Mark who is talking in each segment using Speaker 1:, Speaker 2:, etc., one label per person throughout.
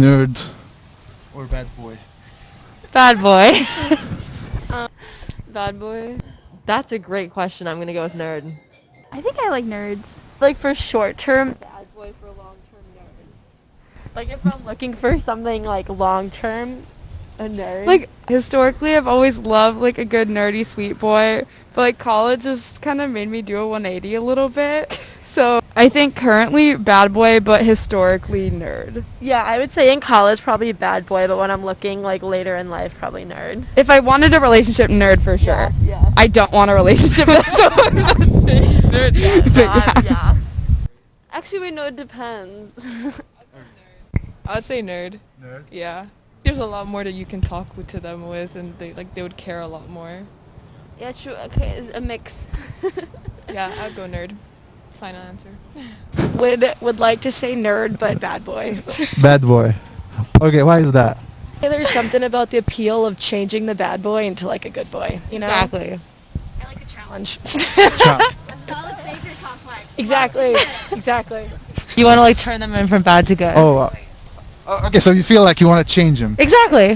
Speaker 1: nerd or bad boy?
Speaker 2: Bad boy.
Speaker 3: Bad boy. That's a great question. I'm gonna go with nerd.
Speaker 4: I think I like nerds.
Speaker 3: Like for short term, bad boy. For long term, nerd. Like if I'm looking for something like long term, a nerd.
Speaker 5: Like historically, I've always loved like a good nerdy sweet boy, but like college just kind of made me do a 180 a little bit. So I think currently bad boy, but historically nerd.
Speaker 3: Yeah, I would say in college probably bad boy, but when I'm looking like later in life, probably nerd.
Speaker 5: If I wanted a relationship, nerd for sure.
Speaker 3: Yeah.
Speaker 5: I don't want a relationship, so I'm not saying nerd. But
Speaker 3: Yeah. Actually, we know it depends.
Speaker 6: I would say nerd.
Speaker 1: Nerd?
Speaker 6: Yeah. There's a lot more that you can talk to them with, and they would care a lot more.
Speaker 3: Yeah, true. Okay, it's a mix.
Speaker 6: Yeah, I'd go nerd. Final answer.
Speaker 7: Would like to say nerd, but bad boy.
Speaker 1: Bad boy. Okay, why is that?
Speaker 7: There's something about the appeal of changing the bad boy into like a good boy, you know?
Speaker 2: Exactly.
Speaker 7: I like the challenge.
Speaker 4: A solid savior complex.
Speaker 7: Exactly. Exactly.
Speaker 2: You want to like turn them in from bad to good.
Speaker 1: Oh, okay, so you feel like you want to change him.
Speaker 2: Exactly.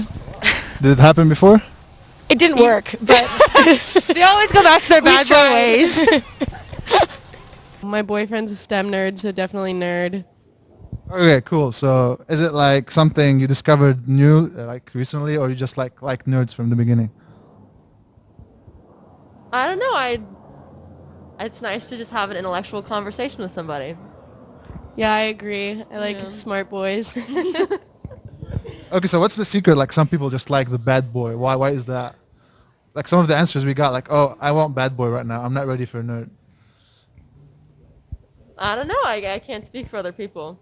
Speaker 1: Did it happen before?
Speaker 7: It didn't work, but
Speaker 2: They always go back to their bad boy ways.
Speaker 3: My boyfriend's a STEM nerd, so definitely nerd.
Speaker 1: Okay, cool. So is it like something you discovered new, like recently, or you just like nerds from the beginning?
Speaker 3: I don't know. It's nice to just have an intellectual conversation with somebody. Yeah, I agree. I like smart boys.
Speaker 1: Okay, so what's the secret? Like some people just like the bad boy. Why is that? Like some of the answers we got, like, oh, I want bad boy right now. I'm not ready for a nerd.
Speaker 3: I don't know. I can't speak for other people.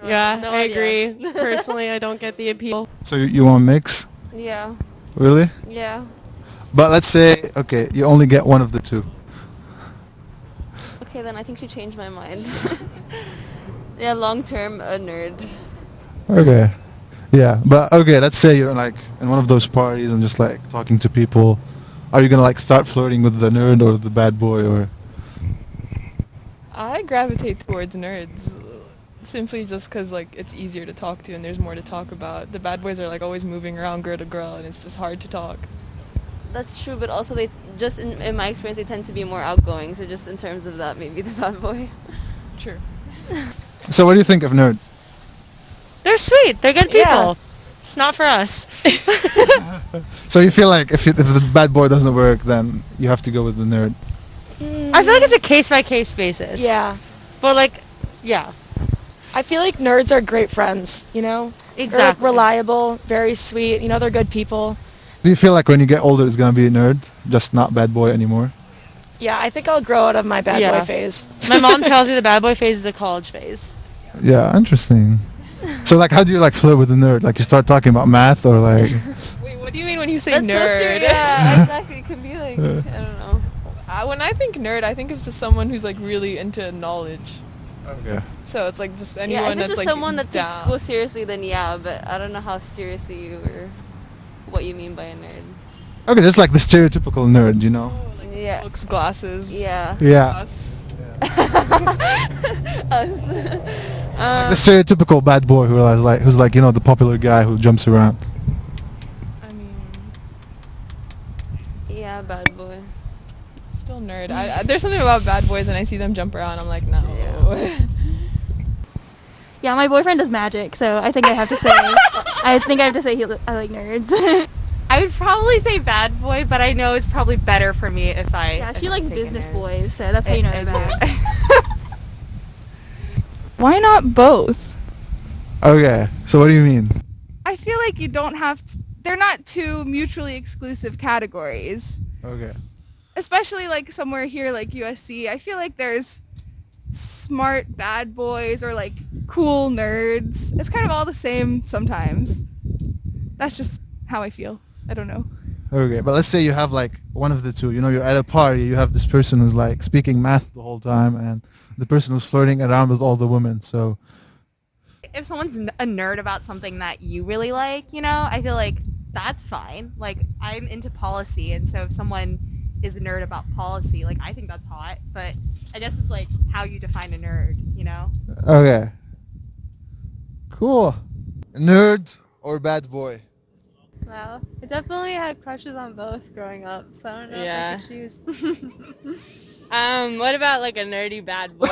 Speaker 3: Yeah, I agree. Personally, I don't get the appeal.
Speaker 1: So you want mix?
Speaker 3: Yeah.
Speaker 1: Really?
Speaker 3: Yeah.
Speaker 1: But let's say, okay, you only get one of the two.
Speaker 3: Okay, then I think she changed my mind. Yeah, long term, a nerd.
Speaker 1: Okay. Yeah, but okay, let's say you're like in one of those parties and just like talking to people. Are you gonna like start flirting with the nerd or the bad boy or?
Speaker 6: I gravitate towards nerds, simply just because like it's easier to talk to and there's more to talk about. The bad boys are like always moving around girl to girl, and it's just hard to talk.
Speaker 3: That's true, but also they just in my experience they tend to be more outgoing. So just in terms of that, maybe the bad boy.
Speaker 6: True.
Speaker 1: So what do you think of nerds?
Speaker 2: They're sweet. They're good people.
Speaker 7: Yeah.
Speaker 2: It's not for us.
Speaker 1: So you feel like if the bad boy doesn't work, then you have to go with the nerd.
Speaker 2: I feel like it's a case-by-case basis.
Speaker 7: yeah.
Speaker 2: But like, yeah.
Speaker 7: I feel like nerds are great friends, you know? They're like
Speaker 2: Exactly.
Speaker 7: reliable, very sweet, you know, they're good people.
Speaker 1: Do you feel like when you get older, it's gonna be a nerd, just not bad boy anymore?
Speaker 7: Yeah, I think I'll grow out of my bad
Speaker 2: Yeah.
Speaker 7: boy phase.
Speaker 2: My mom tells me the bad boy phase is a college phase.
Speaker 1: Yeah, interesting. So like, how do you like flirt with a nerd? Like you start talking about math or like?
Speaker 6: Wait, what do you mean when you say
Speaker 3: That's so
Speaker 6: nerd?
Speaker 3: serious. Yeah, exactly. It could be like I don't know.
Speaker 6: When I think nerd, I think of just someone who's like really into knowledge.
Speaker 1: Okay.
Speaker 6: So it's like just
Speaker 3: Yeah,
Speaker 6: anyone
Speaker 3: if it's
Speaker 6: that's
Speaker 3: just
Speaker 6: like
Speaker 3: someone that takes
Speaker 6: down.
Speaker 3: school seriously, then yeah. But I don't know how seriously you or what you mean by a nerd.
Speaker 1: Okay, there's like the stereotypical nerd, you know?
Speaker 3: Yeah.
Speaker 6: Books, glasses.
Speaker 3: Yeah.
Speaker 1: Yeah.
Speaker 6: Us.
Speaker 3: Us.
Speaker 1: Like the stereotypical bad boy who's like you know the popular guy who jumps around.
Speaker 6: I mean,
Speaker 3: Yeah, bad boy.
Speaker 6: still nerd. There's something about bad boys, and I see them jump around. I'm like, no.
Speaker 3: Yeah.
Speaker 4: Yeah, my boyfriend does magic, so I think I have to say, I like nerds.
Speaker 2: I would probably say bad boy, but I know it's probably better for me if I.
Speaker 4: Yeah,
Speaker 2: if
Speaker 4: she
Speaker 2: I
Speaker 4: likes
Speaker 2: take a
Speaker 4: business
Speaker 2: nerd.
Speaker 4: boys, so that's how you know they're bad.
Speaker 5: why not both?
Speaker 1: Okay, so what do you mean?
Speaker 5: I feel like you don't have to, they're not two mutually exclusive categories.
Speaker 1: Okay.
Speaker 5: Especially like somewhere here like USC. I feel like there's smart bad boys or like cool nerds. It's kind of all the same sometimes. That's just how I feel. I don't know.
Speaker 1: Okay, but let's say you have like one of the two. You know, you're at a party. You have this person who's like speaking math the whole time, and the person who's flirting around with all the women. So
Speaker 2: If someone's a nerd about something that you really like, you know, I feel like that's fine. Like, I'm into policy, and so if someone is a nerd about policy, like, I think that's hot. But I guess it's like how you define a nerd, you know?
Speaker 1: okay, cool. Nerd or bad boy?
Speaker 8: Wow. I definitely had crushes on both growing up, so I don't know if I could choose.
Speaker 3: What about like a nerdy bad boy?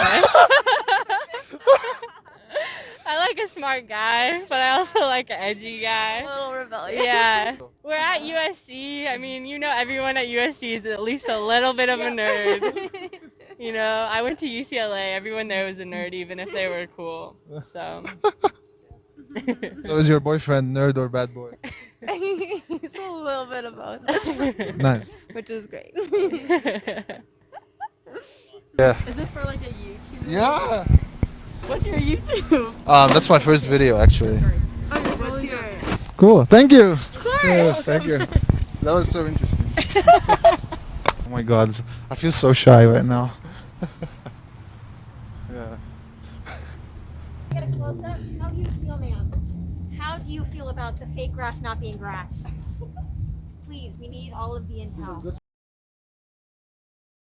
Speaker 3: I like a smart guy, but I also like an edgy guy.
Speaker 8: A little rebellious.
Speaker 3: Yeah. We're at USC. I mean, you know everyone at USC is at least a little bit of a nerd. You know, I went to UCLA. Everyone there was a nerd, even if they were cool. So.
Speaker 1: So is your boyfriend nerd or bad boy?
Speaker 8: It's a little bit of both.
Speaker 1: Nice.
Speaker 8: Which is great.
Speaker 1: Yeah.
Speaker 8: Is this for like a YouTube?
Speaker 1: Yeah.
Speaker 8: What's your YouTube?
Speaker 1: That's my first video actually.
Speaker 8: Oh, you're totally good.
Speaker 1: Cool. Thank you. Of course. Yes, thank you. That was so interesting. Oh my God, I feel so shy right now. Yeah.
Speaker 9: Get a close up. How do you feel, ma'am? How do you feel about the fake grass not being grass? Please, we need all of the intel.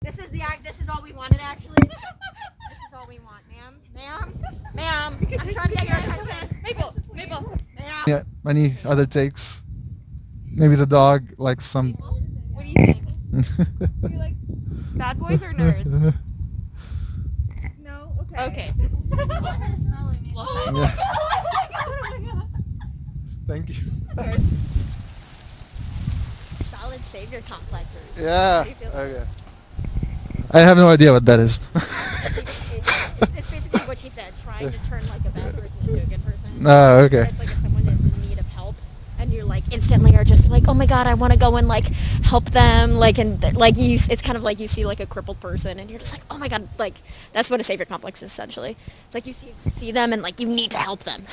Speaker 9: This is the act. This is all we wanted, actually. This is all we want, ma'am. Ma'am. I'm trying to get your attention.
Speaker 5: Maple.
Speaker 9: Ma'am.
Speaker 1: Yeah. Any other takes? Maybe the dog likes some.
Speaker 2: What do you think? Do you like bad boys or nerds?
Speaker 5: No? Okay.
Speaker 2: Okay.
Speaker 1: Yeah. Thank you.
Speaker 9: Solid savior complexes.
Speaker 1: Yeah.
Speaker 9: How do you feel?
Speaker 1: Okay. I have no idea what that is.
Speaker 9: It's basically what she said, trying to turn like a bad person into a good person.
Speaker 1: Oh, okay.
Speaker 9: It's like if someone is in need of help and you're like instantly are just like, oh my God, I want to go and like help them, like, and like you, it's kind of like you see like a crippled person and you're just like, oh my God, like that's what a savior complex is essentially. It's like you see them and like you need to help them.